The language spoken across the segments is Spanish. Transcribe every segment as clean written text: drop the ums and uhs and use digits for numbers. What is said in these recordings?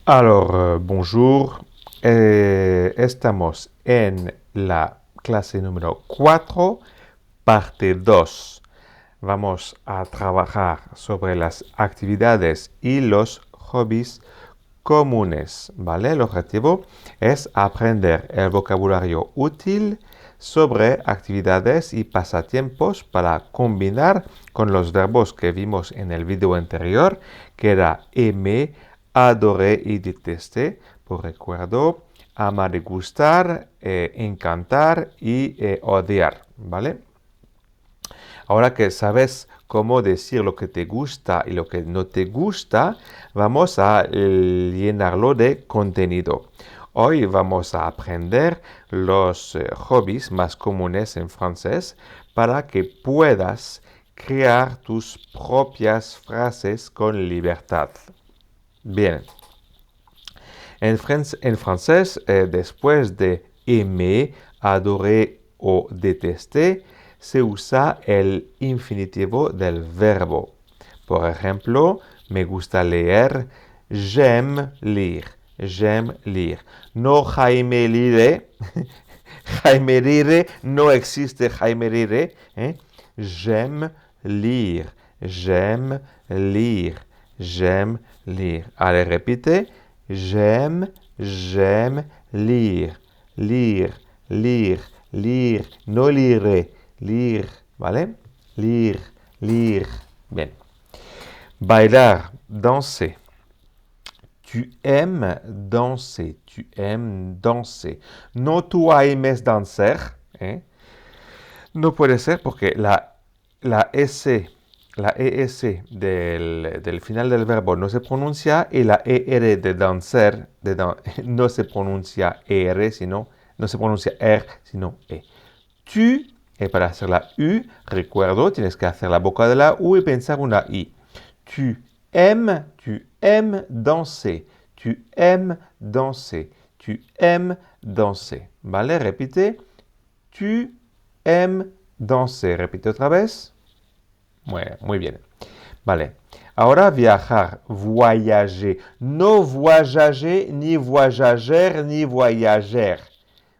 Bonjour. Estamos en la clase número 4, parte 2. Vamos a trabajar sobre las actividades y los hobbies comunes, ¿vale? El objetivo es aprender el vocabulario útil sobre actividades y pasatiempos para combinar con los verbos que vimos en el video anterior, que era aimer, adorer y detester. Por recuerdo, amar y gustar, encantar y odiar, ¿vale? Ahora que sabes cómo decir lo que te gusta y lo que no te gusta, vamos a llenarlo de contenido. Hoy vamos a aprender los hobbies más comunes en francés para que puedas crear tus propias frases con libertad. Bien. En francés, después de aimer, adorer o detester, se usa el infinitivo del verbo. Por ejemplo, me gusta leer, j'aime lire, j'aime lire. No Jaime Lire, Jaime Lire, no existe Jaime Lire. J'aime lire, j'aime lire, j'aime lire. Allez, repite. J'aime lire, lire, lire, lire, no lire, lire, ¿vale? Lire, lire. Bien. Bailar, danser. Tu aimes danser, tu aimes danser. No tú aimes danser, ¿eh? No puede ser porque la S, la ES del final del verbo no se pronuncia y la ER de danser no se pronuncia ER, sino, no se pronuncia R, sino E. Tu, y para hacer la U, recuerdo, tienes que hacer la boca de la U y pensar una I. Tu aimes danser, tu aimes danser, tu aimes danser. ¿Vale? Repite. Tu aimes danser. Repite otra vez. Muy bien. Vale. Ahora viajar, voyager. No voyager, ni voyager, ni voyager.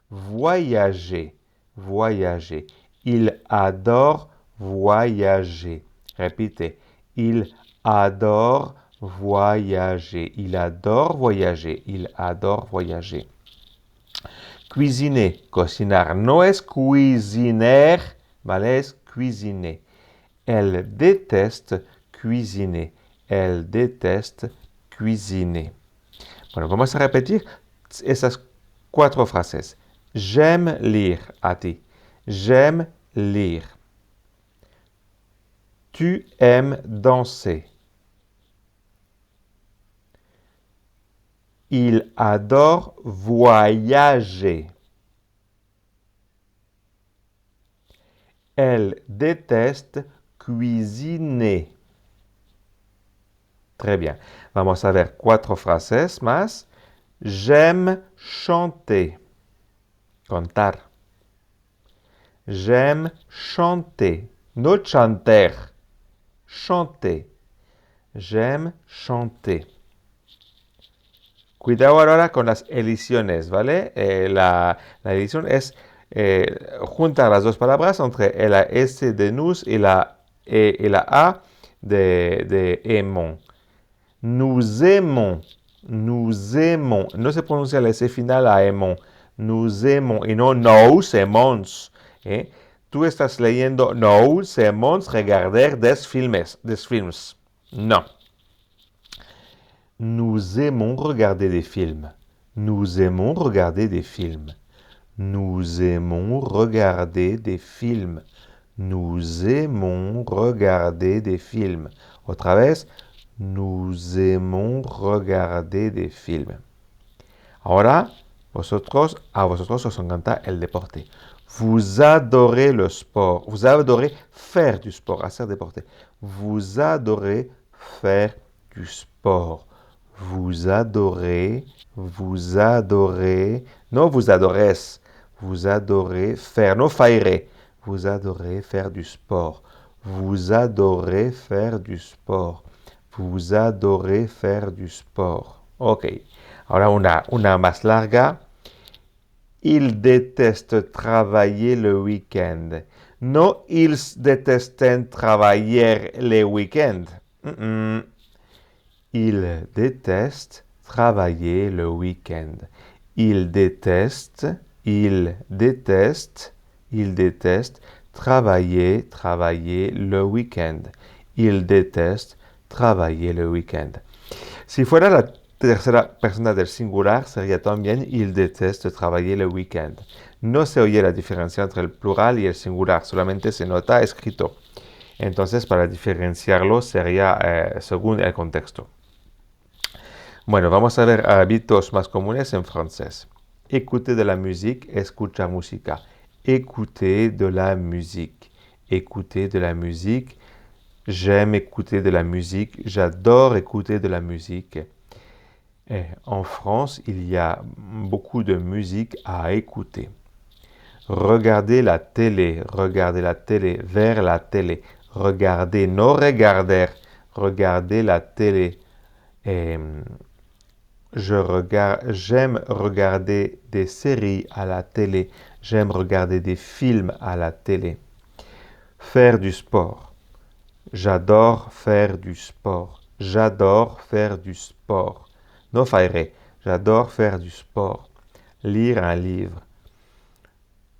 Voyager, voyager. Il adore voyager. Répétez. Il adore voyager. Il adore voyager. Il adore voyager. Cuisiner, cocinar. No es cuisiner, ¿vale? Es cuisiner. Elle déteste cuisiner. Elle déteste cuisiner. Bueno, vamos a repetir esas 4 frases. J'aime lire, a ti. J'aime lire. Tu aimes danser. Il adore voyager. Elle déteste cuisiner. Très bien. Vamos a ver 4 frases más. J'aime chanter. Contar. J'aime chanter. No chanter. Chanter. J'aime chanter. Cuidado ahora con las elisiones, ¿vale? La elisión es juntar las dos palabras entre la S de nous y la A de aimons. Nous aimons, nous aimons. No se pronuncia la S final a aimons. Nous aimons y no nous aimons. Tú estás leyendo nous aimons regarder des films. No. Nous aimons regarder des films. Nous aimons regarder des films. Nous aimons regarder des films. Nous aimons regarder des films. Otra vez, nous aimons regarder des films. Ahora, a vosotros os encanta el deporte. Vous adorez le sport. Vous adorez faire du sport, hacer deporte. Vous adorez faire du sport. Vous adorez, non vous adorez faire, non faire. Vous adorez faire du sport. Vous adorez faire du sport. Vous adorez faire du sport. Ok. Ahora una más larga. Ils détestent travailler le week-end. No, ils détestent travailler les week-ends. Ils détestent travailler le week-end. Ils détestent, ils détestent, ils détestent travailler le week-end. Ils détestent travailler le week-end. Si fuera la tercera persona del singular, sería también il déteste travailler le week-end. No se oye la diferencia entre el plural y el singular, solamente se nota escrito. Entonces, para diferenciarlo sería según el contexto. Bueno, vamos a ver hábitos más comunes en francés. Écouter de la musique, escucha música. Écouter de la musique. Écouter de la musique. J'aime écouter de la musique. J'adore écouter de la musique. En France, il y a beaucoup de musique à écouter. Regarder la télé, vers la télé. Regarder, no regarder, regarder la télé. J'aime regarder des séries à la télé. J'aime regarder des films à la télé. Faire du sport. J'adore faire du sport. J'adore faire du sport. No faire. J'adore faire du sport. Lire un livre.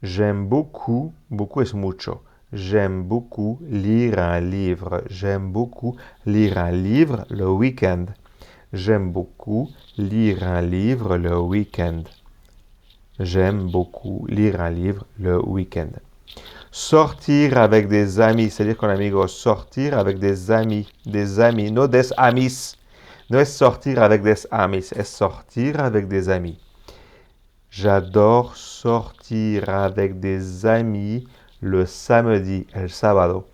J'aime beaucoup, beaucoup es mucho. J'aime beaucoup lire un livre. J'aime beaucoup lire un livre le week-end. J'aime beaucoup lire un livre le week-end. J'aime beaucoup lire un livre le week-end. Sortir avec des amis, c'est-à-dire con amigos, sortir avec des amis, no des amis. No es sortir avec des amis, es sortir avec des amis. J'adore sortir avec des amis le samedi, el sábado.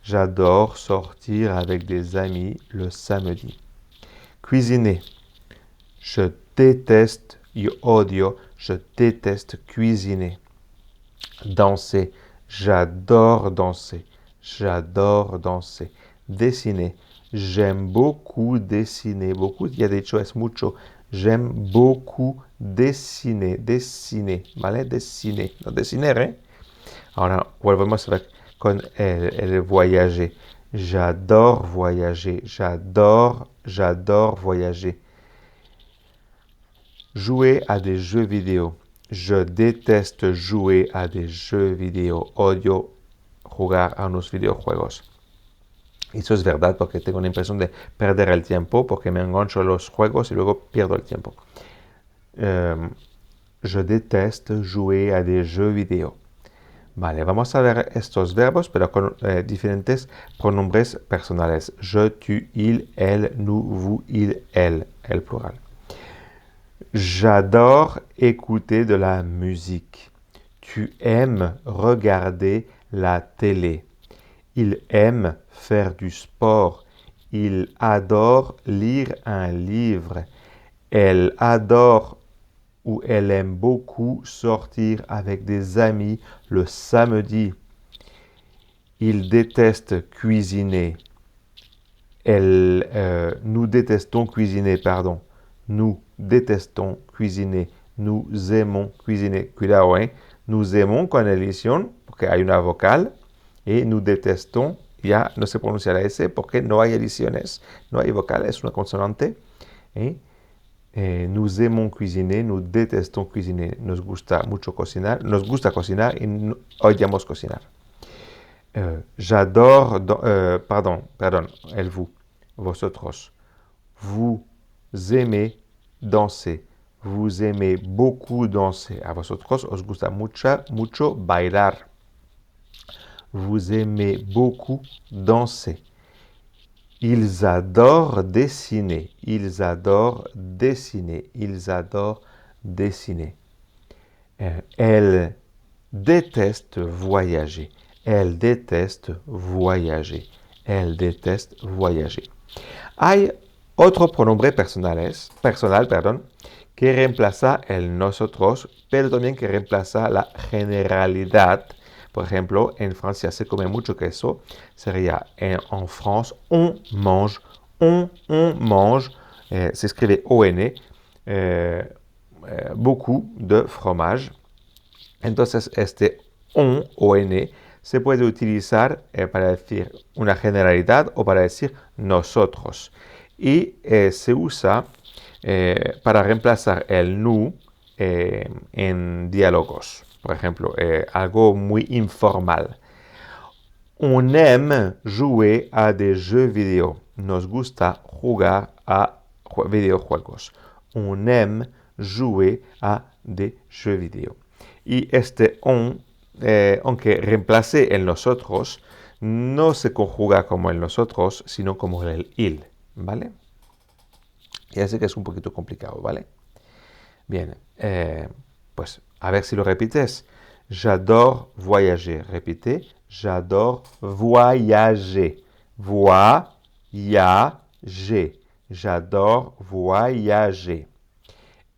J'adore sortir avec des amis le samedi. Cuisiner. Je déteste, yo odio, je déteste cuisiner. Danser. J'adore danser. J'adore danser. Dessiner. J'aime beaucoup dessiner. Beaucoup, il y a des choses, mucho. J'aime beaucoup dessiner. Dessiner. ¿Vale? Dessiner. No, dessiner, ¿eh? Ahora volvemos con el voyager. J'adore voyager. J'adore voyager. Jouer à des jeux vidéo. Je déteste jouer a des jeux vidéo. Odio jugar a unos videojuegos. Eso es verdad porque tengo la impresión de perder el tiempo porque me engancho a los juegos y luego pierdo el tiempo. Je déteste jouer a des jeux vidéo. Vale, vamos a ver estos verbos, pero con diferentes pronombres personales. Je, tu, il, elle, nous, vous, il, elle, el plural. J'adore écouter de la musique. Tu aimes regarder la télé. Il aime faire du sport. Il adore lire un livre. Elle adore ou elle aime beaucoup sortir avec des amis le samedi. Il déteste cuisiner. Nous détestons cuisiner, pardon. Nous détestons cuisiner. Nous aimons cuisiner. Cuidado, ¿eh? Nous aimons con edición, porque hay una vocal. Y nous détestons, ya no se pronuncia la S porque no hay ediciones. No hay vocal, es una consonante. Nous aimons cuisiner, nous détestons cuisiner. Nos gusta mucho cocinar. Nos gusta cocinar y odiamos cocinar. J'adore, pardon, elle, vous, vosotros. Vous aimez danser. Vous aimez beaucoup danser. A vosotros os gusta mucho bailar. Vous aimez beaucoup danser. Ils adorent dessiner. Ils adorent dessiner. Ils adorent dessiner. Elle déteste voyager. Elle déteste voyager. Elle déteste voyager. Hay otro pronombre personal, que reemplaza el nosotros, pero también que reemplaza la generalidad. Por ejemplo, en Francia se come mucho queso. Sería en France, on mange. On mange se escribe ON, beaucoup de fromage. Entonces, este ON se puede utilizar para decir una generalidad o para decir nosotros. Y se usa para reemplazar el nous en diálogos. Por ejemplo, algo muy informal. On aime jouer a des jeux vidéo. Nos gusta jugar a videojuegos. On aime jouer a des jeux vidéo. Y este on, aunque reemplace el nosotros, no se conjuga como el nosotros, sino como el il, ¿vale? Ya sé que es un poquito complicado, ¿vale? Bien, pues a ver si lo repites. J'adore voyager. Répétez. J'adore voyager. Voyager. J'adore voyager.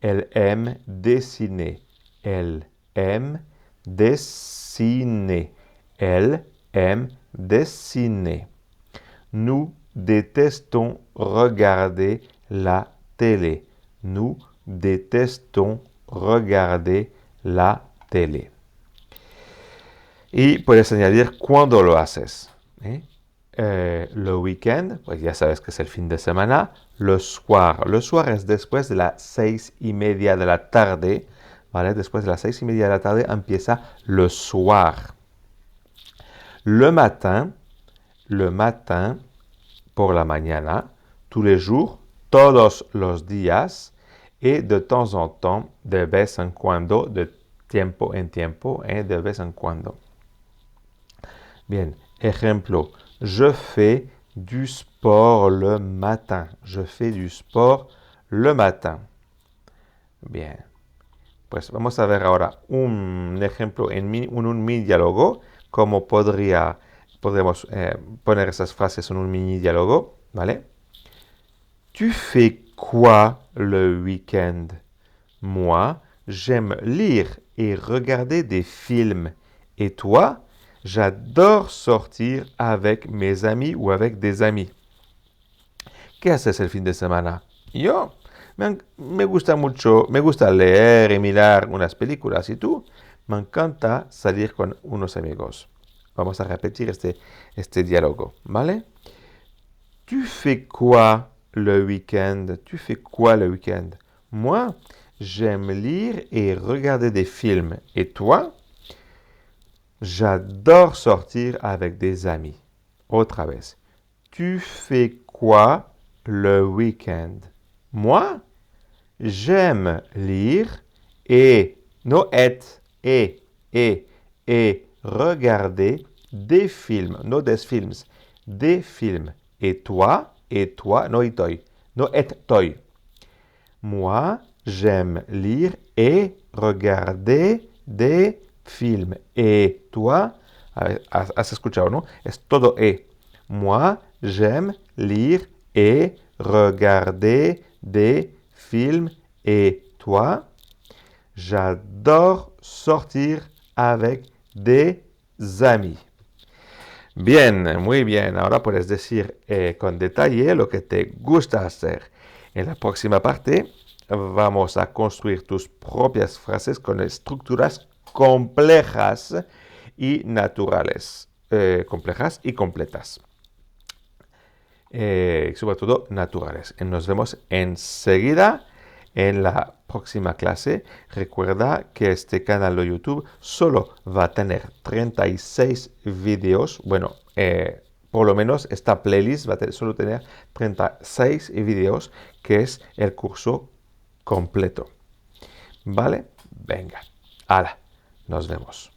Elle aime dessiner. Elle aime dessiner. Elle aime dessiner. Nous détestons regarder la télé. Nous détestons regarder la télé. Y puedes añadir cuándo lo haces. Le week-end, pues ya sabes que es el fin de semana. Le soir. Le soir es después de las 6:30 de la tarde. ¿Vale? Después de las 6:30 de la tarde empieza le soir. Le matin, por la mañana, tous les jours, todos los días, et de temps en temps, de vez en cuando, de tiempo en tiempo, de vez en cuando. Bien, ejemplo, je fais du sport le matin. Je fais du sport le matin. Bien, pues vamos a ver ahora un ejemplo en un mini diálogo, cómo podemos poner esas frases en un mini diálogo, ¿vale? Tu fais quoi le week-end? Moi, j'aime lire et regarder des films. Et toi? J'adore sortir avec mes amis ou avec des amis. ¿Qué haces el fin de semana? Yo me gusta mucho, me gusta leer y mirar unas películas. ¿Y tú? Me encanta salir con unos amigos. Vamos a repetir este diálogo, ¿vale? Tu fais quoi le week-end? Tu fais quoi le week-end? Moi, j'aime lire et regarder des films. Et toi? J'adore sortir avec des amis. Otra vez. Tu fais quoi le week-end? Moi, j'aime lire et, et regarder des films, no des films, des films. Et toi, no itoy, no et toy. Moi, j'aime lire et regarder des films. Et toi, has escuchado, ¿no? Es todo e. Moi, j'aime lire et regarder des films. Et toi, j'adore sortir avec des amis. Bien, muy bien. Ahora puedes decir con detalle lo que te gusta hacer. En la próxima parte vamos a construir tus propias frases con estructuras complejas y naturales. Complejas y completas. Sobre todo naturales. Nos vemos enseguida en la próxima clase. Recuerda que este canal de YouTube solo va a tener 36 videos. Bueno, por lo menos esta playlist va a solo tener 36 videos, que es el curso completo. ¿Vale? Venga. Hala. Nos vemos.